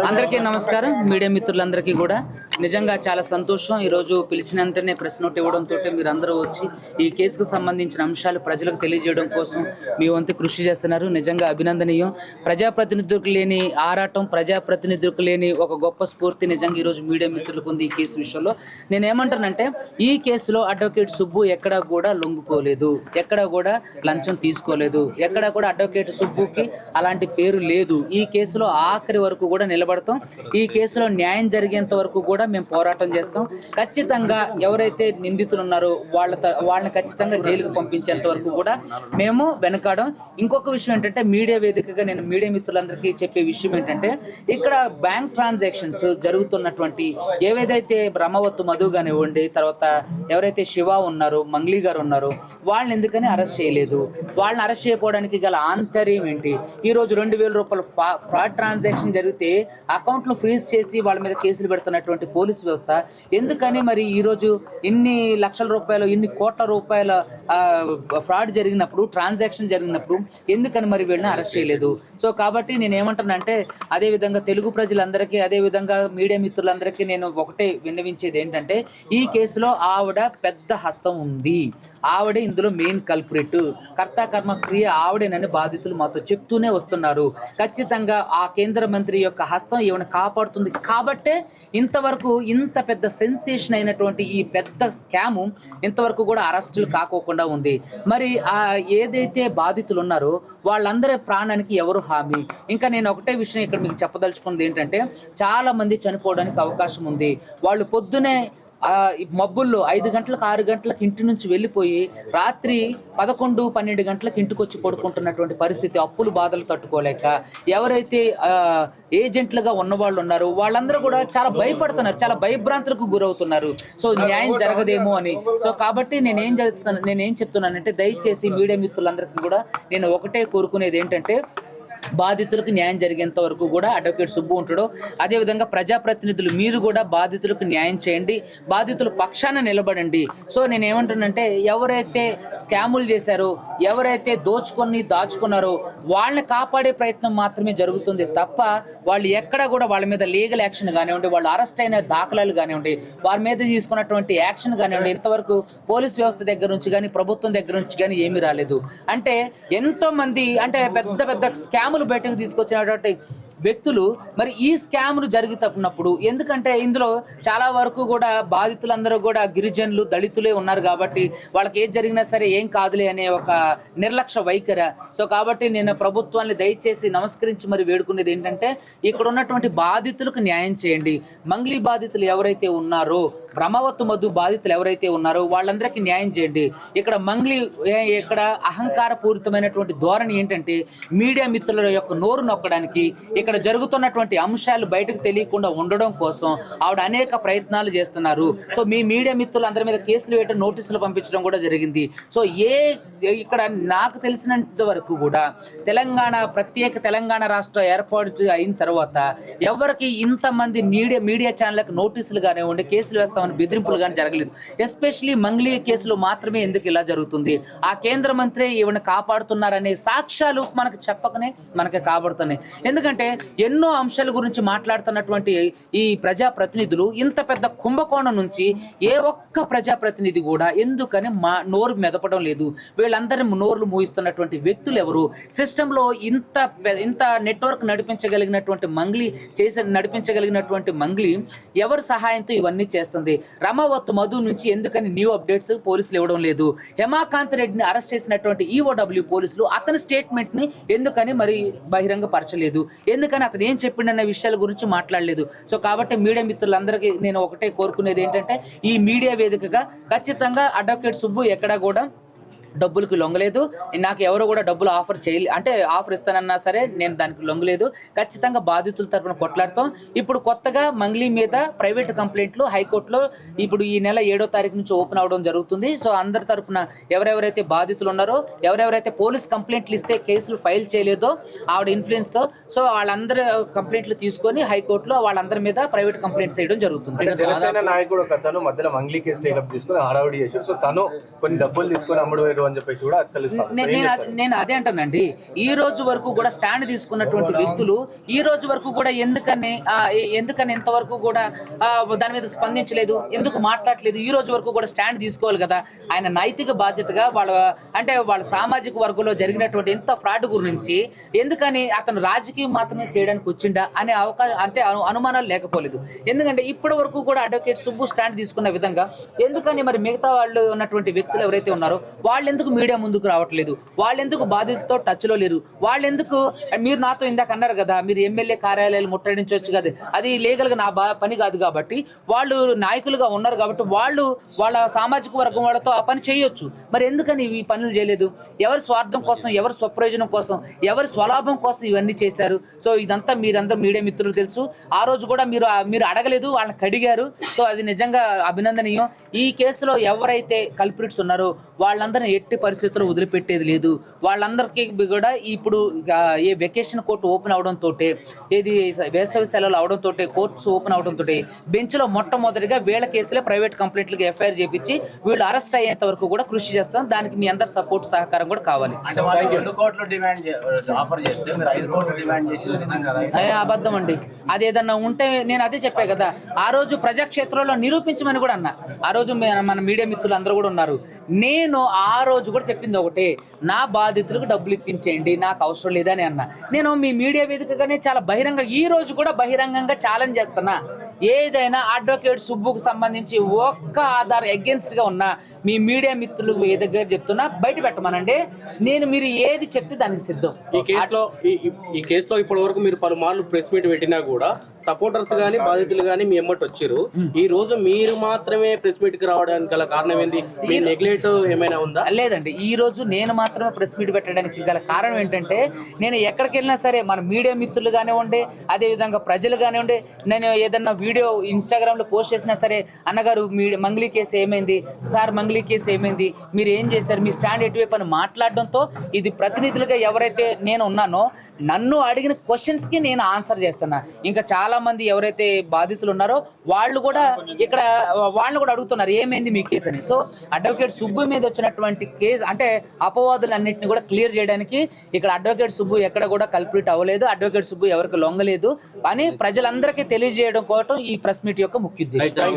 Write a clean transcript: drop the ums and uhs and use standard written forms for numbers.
అందరికీ నమస్కారం. మీడియా మిత్రులందరికీ కూడా నిజంగా చాలా సంతోషం. ఈరోజు పిలిచినంతనే ప్రెస్ నోట్ ఇవ్వడంతో మీరందరూ వచ్చి ఈ కేసుకు సంబంధించిన అంశాలు ప్రజలకు తెలియజేయడం కోసం మీ వంతు కృషి చేస్తున్నారు. నిజంగా అభినందనీయం. ప్రజాప్రతినిధులకు లేని ఆరాటం, ప్రజాప్రతినిధులకు లేని ఒక గొప్ప స్ఫూర్తి నిజంగా ఈరోజు మీడియా మిత్రులకు ఉంది. ఈ కేసు విషయంలో నేనేమంటానంటే, ఈ కేసులో అడ్వకేట్ సుబ్బు ఎక్కడా కూడా లొంగిపోలేదు, ఎక్కడా కూడా లంచం తీసుకోలేదు, ఎక్కడా కూడా అడ్వకేట్ సుబ్బుకి అలాంటి పేరు లేదు. ఈ కేసులో ఆఖరి వరకు కూడా నిలబడతాం. ఈ కేసులో న్యాయం జరిగేంత వరకు కూడా మేము పోరాటం చేస్తాం. ఖచ్చితంగా ఎవరైతే నిందితులు ఉన్నారో వాళ్ళని ఖచ్చితంగా జైలుకు పంపించేంత వరకు కూడా మేము వెనకాడం. ఇంకొక విషయం ఏంటంటే, మీడియా వేదికగా నేను మీడియా మిత్రులందరికీ చెప్పే విషయం ఏంటంటే, ఇక్కడ బ్యాంక్ ట్రాన్సాక్షన్స్ జరుగుతున్నటువంటి ఏవేదైతే బ్రహ్మవత్తు మధు కానివ్వండి, తర్వాత ఎవరైతే శివ ఉన్నారో, మంగ్లీ గారు ఉన్నారో, వాళ్ళని ఎందుకని అరెస్ట్ చేయలేదు? వాళ్ళని అరెస్ట్ చేయకపోవడానికి గల ఆంతర్యం ఏంటి? ఈరోజు 2,000 రూపాయలు ఫ్రాడ్ ట్రాన్సాక్షన్ జరిగితే అకౌంట్లు ఫ్రీజ్ చేసి వాళ్ళ మీద కేసులు పెడుతున్నటువంటి పోలీసు వ్యవస్థ ఎందుకని మరి ఈరోజు ఇన్ని లక్షల రూపాయలు, ఇన్ని కోట్ల రూపాయల ఫ్రాడ్ జరిగినప్పుడు, ట్రాన్సాక్షన్ జరిగినప్పుడు ఎందుకని మరి వీళ్ళని అరెస్ట్ చేయలేదు? సో కాబట్టి నేను ఏమంటానంటే, అదేవిధంగా తెలుగు ప్రజలందరికీ, అదేవిధంగా మీడియా మిత్రులందరికీ నేను ఒకటే విన్నవించేది ఏంటంటే, ఈ కేసులో ఆవిడ పెద్ద హస్తం ఉంది. ఆవిడే ఇందులో మెయిన్ కల్ప్రిట్, కర్త కర్మ క్రియ ఆవిడేనని బాధితులు మాతో చెప్తూనే వస్తున్నారు. ఖచ్చితంగా ఆ కేంద్ర మంత్రి యొక్క హస్తం ఈవిని కాపాడుతుంది కాబట్టే ఇంతవరకు ఇంత పెద్ద సెన్సేషన్ అయినటువంటి ఈ పెద్ద స్కాము ఇంతవరకు కూడా అరెస్టులు కాకోకుండా ఉంది. మరి ఏదైతే బాధితులు ఉన్నారో వాళ్ళందరి ప్రాణానికి ఎవరు హామీ? ఇంకా నేను ఒకటే విషయం ఇక్కడ మీకు చెప్పదలుచుకున్నది ఏంటంటే, చాలా మంది చనిపోవడానికి అవకాశం ఉంది. వాళ్ళు పొద్దునే మబ్బుల్లో 5 గంటలకు 6 గంటలకు ఇంటి నుంచి వెళ్ళిపోయి రాత్రి 11, 12 గంటలకు ఇంటికి వచ్చి పడుకుంటున్నటువంటి పరిస్థితి. అప్పులు బాధలు తట్టుకోలేక ఎవరైతే ఏజెంట్లుగా ఉన్నవాళ్ళు ఉన్నారో వాళ్ళందరూ కూడా చాలా భయపడుతున్నారు, చాలా భయభ్రాంతులకు గురవుతున్నారు. సో న్యాయం జరగదేమో అని. సో కాబట్టి నేనేం చెప్తున్నానంటే, దయచేసి మీడియా మిత్రులందరికీ కూడా నేను ఒకటే కోరుకునేది ఏంటంటే, బాధితులకు న్యాయం జరిగేంత వరకు కూడా అడ్వకేట్ సుబ్బు ఉంటాడో, అదేవిధంగా ప్రజాప్రతినిధులు మీరు కూడా బాధితులకు న్యాయం చేయండి, బాధితుల పక్షాన నిలబడండి. సో నేను ఏమంటున్నానంటే, ఎవరైతే స్కాములు చేశారో, ఎవరైతే దాచుకున్నారో వాళ్ళని కాపాడే ప్రయత్నం మాత్రమే జరుగుతుంది తప్ప వాళ్ళు ఎక్కడ కూడా వాళ్ళ మీద లీగల్ యాక్షన్ కానివ్వండి, వాళ్ళు అరెస్ట్ అయిన దాఖలాలు కానివ్వండి, వారి మీద తీసుకున్నటువంటి యాక్షన్ కానివ్వండి, ఇంతవరకు పోలీస్ వ్యవస్థ దగ్గర నుంచి కానీ ప్రభుత్వం దగ్గర నుంచి కానీ ఏమీ రాలేదు. అంటే ఎంతో మంది, అంటే పెద్ద పెద్ద స్కాములు బయటకు తీసుకొచ్చినటువంటి వ్యక్తులు మరి ఈ స్కామ్లు జరుగుతున్నప్పుడు, ఎందుకంటే ఇందులో చాలా వరకు కూడా బాధితులందరూ కూడా గిరిజనులు, దళితులే ఉన్నారు కాబట్టి వాళ్ళకి ఏది జరిగినా సరే ఏం కాదులే అనే ఒక నిర్లక్ష్య వైఖరి. సో కాబట్టి నేను ప్రభుత్వాన్ని దయచేసి నమస్కరించి మరి వేడుకునేది ఏంటంటే, ఇక్కడ ఉన్నటువంటి బాధితులకు న్యాయం చేయండి. మంగ్లీ బాధితులు ఎవరైతే ఉన్నారో, బ్రహ్మవత్తు మధు బాధితులు ఎవరైతే ఉన్నారో వాళ్ళందరికీ న్యాయం చేయండి. ఇక్కడ అహంకార పూరితమైనటువంటి ధోరణి ఏంటంటే, మీడియా మిత్రుల యొక్క నోరు నొక్కడానికి, ఇక్కడ జరుగుతున్నటువంటి అంశాలు బయటకు తెలియకుండా ఉండడం కోసం ఆవిడ అనేక ప్రయత్నాలు చేస్తున్నారు. సో మీ మీడియా మిత్రులు అందరి మీద కేసులు వేయడం, నోటీసులు పంపించడం కూడా జరిగింది. సో ఇక్కడ నాకు తెలిసినంత వరకు కూడా ప్రత్యేక తెలంగాణ రాష్ట్ర ఏర్పాటు అయిన తర్వాత ఎవరికి ఇంతమంది మీడియా ఛానళ్ళకి నోటీసులు కానివ్వండి, కేసులు వేస్తామని బెదిరింపులు కానీ జరగలేదు. ఎస్పెషలీ మంగ్లీ కేసులో మాత్రమే ఎందుకు ఇలా జరుగుతుంది? ఆ కేంద్ర మంత్రి ఈవిని కాపాడుతున్నారనే సాక్ష్యాలు మనకు చెప్పకనే మనకి కాబడుతున్నాయి. ఎందుకంటే ఎన్నో అంశాల గురించి మాట్లాడుతున్నటువంటి ఈ ప్రజాప్రతినిధులు ఇంత పెద్ద కుంభకోణం నుంచి ఏ ఒక్క ప్రజాప్రతినిధి కూడా ఎందుకని నోరు మెదపడం లేదు? వీళ్ళందరినీ నోర్లు మూయిస్తున్నటువంటి వ్యక్తులు ఎవరు? సిస్టంలో ఇంత నెట్వర్క్ నడిపించగలిగినటువంటి మంగ్లీ ఎవరి సహాయంతో ఇవన్నీ చేస్తుంది? రమావత్ మధు నుంచి ఎందుకని న్యూ అప్డేట్స్ పోలీసులు ఇవ్వడం లేదు? హేమాకాంత్ రెడ్డిని అరెస్ట్ చేసినటువంటి ఈఓడబ్ల్యూ పోలీసులు అతని స్టేట్మెంట్ ని ఎందుకని మరి బహిరంగ పరచలేదు? ఎందుకని అతను ఏం చెప్పిండన్న విషయాల గురించి మాట్లాడలేదు? సో కాబట్టి మీడియా మిత్రులందరికీ నేను ఒకటే కోరుకునేది ఏంటంటే, ఈ మీడియా వేదికగా ఖచ్చితంగా అడ్వకేట్ సుబ్బు ఎక్కడా కూడా డబ్బులకు లొంగలేదు. నాకు ఎవరు కూడా డబ్బులు ఆఫర్ ఇస్తానన్నా సరే నేను దానికి లొంగలేదు. ఖచ్చితంగా బాధితుల తరఫున కొట్లాడతాం. ఇప్పుడు కొత్తగా మంగ్లీ మీద ప్రైవేట్ కంప్లైంట్లు హైకోర్టులో ఇప్పుడు ఈ నెల 7వ తారీఖు నుంచి ఓపెన్ అవడం జరుగుతుంది. సో అందరి తరఫున ఎవరెవరైతే బాధితులు ఉన్నారో, ఎవరెవరైతే పోలీస్ కంప్లైంట్లు ఇస్తే కేసులు ఫైల్ చేయలేదో ఆవిడ ఇన్ఫ్లుయెన్స్తో, సో వాళ్ళందరూ కంప్లైంట్లు తీసుకొని హైకోర్టులో వాళ్ళందరి మీద ప్రైవేట్ కంప్లైంట్స్ చేయడం జరుగుతుంది. జనసేన నాయకుడు ఒక తను మధ్యలో మంగ్లీ కేసు టేకప్ తీసుకుని హడావుడి చేశారు. సో తను కొన్ని డబ్బులు తీసుకొని లోపడిపోయారు అని చెప్పేసి కూడా తెలుస్తాను. నేను అదే అంటానండి. ఈ రోజు వరకు కూడా స్టాండ్ తీసుకున్నటువంటి వ్యక్తులు ఈ రోజు వరకు కూడా ఎందుకని ఇంతవరకు కూడా దాని మీద స్పందించలేదు, ఎందుకు మాట్లాడలేదు? ఈ రోజు వరకు కూడా స్టాండ్ తీసుకోవాలి కదా. ఆయన నైతిక బాధ్యతగా వాళ్ళ సామాజిక వర్గంలో జరిగినటువంటి ఎంత ఫ్రాడ్ గురించి ఎందుకని అతను రాజకీయం మాత్రమే చేయడానికి వచ్చిండా అనే అనుమానాలు లేకపోలేదు. ఎందుకంటే ఇప్పటి వరకు కూడా అడ్వకేట్ సుబ్బు స్టాండ్ తీసుకున్న విధంగా ఎందుకని మరి మిగతా వాళ్ళు ఉన్నటువంటి వ్యక్తులు ఎవరైతే ఉన్నారో వాళ్ళు ఎందుకు మీడియా ముందుకు రావట్లేదు? వాళ్ళు ఎందుకు బాధితులతో టచ్ లో లేరు? వాళ్ళు ఎందుకు, మీరు నాతో ఇందాక అన్నారు కదా, మీరు ఎమ్మెల్యే కార్యాలయాలు ముట్టడించవచ్చు కదా, అది లీగల్ గా నా పని కాదు కాబట్టి వాళ్ళు నాయకులుగా ఉన్నారు కాబట్టి వాళ్ళ సామాజిక వర్గం వాళ్ళతో ఆ పని చేయొచ్చు. మరి ఎందుకని ఈ పనులు చేయలేదు? ఎవరి స్వార్థం కోసం, ఎవరి స్వప్రయోజనం కోసం, ఎవరి స్వలాభం కోసం ఇవన్నీ చేశారు. సో ఇదంతా మీరందరూ మీడియా మిత్రులు తెలుసు. ఆ రోజు కూడా మీరు అడగలేదు, వాళ్ళని కడిగారు. సో అది నిజంగా అభినందనీయం. ఈ కేసులో ఎవరైతే కల్ప్రిట్స్ ఉన్నారో వాళ్ళందరినీ ఎట్టి పరిస్థితుల్లో వదిలిపెట్టేది లేదు. వాళ్ళందరికీ కూడా ఇప్పుడు ఏ వెకేషన్ కోర్టు ఓపెన్ అవడంతో, ఏది వేసవి సెలవులు అవడంతో, కోర్ట్స్ ఓపెన్ అవడంతో బెంచ్ లో మొట్టమొదటిగా వీళ్ళ కేసులే ప్రైవేట్ కంప్లైంట్లకి ఎఫ్ఐఆర్ చేపించి వీళ్ళు అరెస్ట్ అయ్యేంత వరకు కూడా కృషి చేస్తాం. దానికి మీ అందరి సపోర్ట్ సహకారం కూడా కావాలి. అబద్ధం అండి. అదేదన్నా ఉంటే నేను అదే చెప్పా కదా, ఆ రోజు ప్రజాక్షేత్రంలో నిరూపించమని కూడా అన్నా. ఆ రోజు మన మీడియా మిత్రులు అందరూ కూడా ఉన్నారు. నేను ఆ రోజు కూడా చెప్పింది ఒకటే, నా బాధితులకు డబ్బులు ఇప్పించేయండి, నాకు అవసరం లేదని అన్నా. నేను మీ మీడియా వేదికగానే చాలా బహిరంగ ఈ రోజు కూడా బహిరంగంగా ఛాలెంజ్ చేస్తున్నా. ఏదైనా అడ్వకేట్ సుబ్బుకు సంబంధించి ఒక్క ఆధార్ అగేన్స్ట్ గా ఉన్నా మీ మీడియా మిత్రులు దగ్గర చెప్తున్నా బయట పెట్టమనండి. మీరు ఏది చెప్తే దానికి సిద్ధం. ఈ కేసులో ఇప్పటి వరకు మీరు పలుమార్లు ప్రెస్ మీట్ పెట్టినా కూడా సపోర్టర్స్ గానీ బాధితులు గానీ మీ ఎమ్మటి వచ్చారు. ఈ రోజు మీరు మాత్రమే ప్రెస్ మీట్ కి రావడానికి గల కారణం ఏంది? మీ నెగ్లెక్ట్ ఏమైనా ఉందా? లేదండి, ఈ రోజు నేను మాత్రమే ప్రెస్ మీట్ పెట్టడానికి గల కారణం ఏంటంటే, నేను ఎక్కడికి వెళ్ళినా సరే మన మీడియా మిత్రులు కానివ్వండి, అదేవిధంగా ప్రజలు కానివ్వండి, నేను ఏదన్నా వీడియో ఇన్స్టాగ్రామ్ లో పోస్ట్ చేసినా సరే, అన్నగారు మంగ్లీ కేసు ఏమైంది సార్, మంగ్లీ కేసు ఏమైంది, మీరు ఏం చేశారు, మీ స్టాండ్ ఎటువైపు అని మాట్లాడడంతో ఇది ప్రతినిధులుగా ఎవరైతే నేను ఉన్నానో నన్ను అడిగిన క్వశ్చన్స్ కి నేను ఆన్సర్ చేస్తున్నా. ఇంకా చాలా మంది ఎవరైతే బాధితులు ఉన్నారో వాళ్ళు కూడా వాళ్ళని కూడా అడుగుతున్నారు ఏమైంది మీ కేసు అని. సో అడ్వకేట్ సుబ్బు మీద వచ్చినటువంటి కేసు అంటే అపవాదులన్నింటినీ కూడా క్లియర్ చేయడానికి ఇక్కడ అడ్వకేట్ సుబ్బు ఎక్కడ కూడా కల్ప్రిట్ అవ్వలేదు, అడ్వకేట్ సుబ్బు ఎవరికి లొంగలేదు అని ప్రజలందరికీ తెలియజేయడం కోసం ఈ ప్రెస్ మీట్ యొక్క ముఖ్య ఉద్దేశం.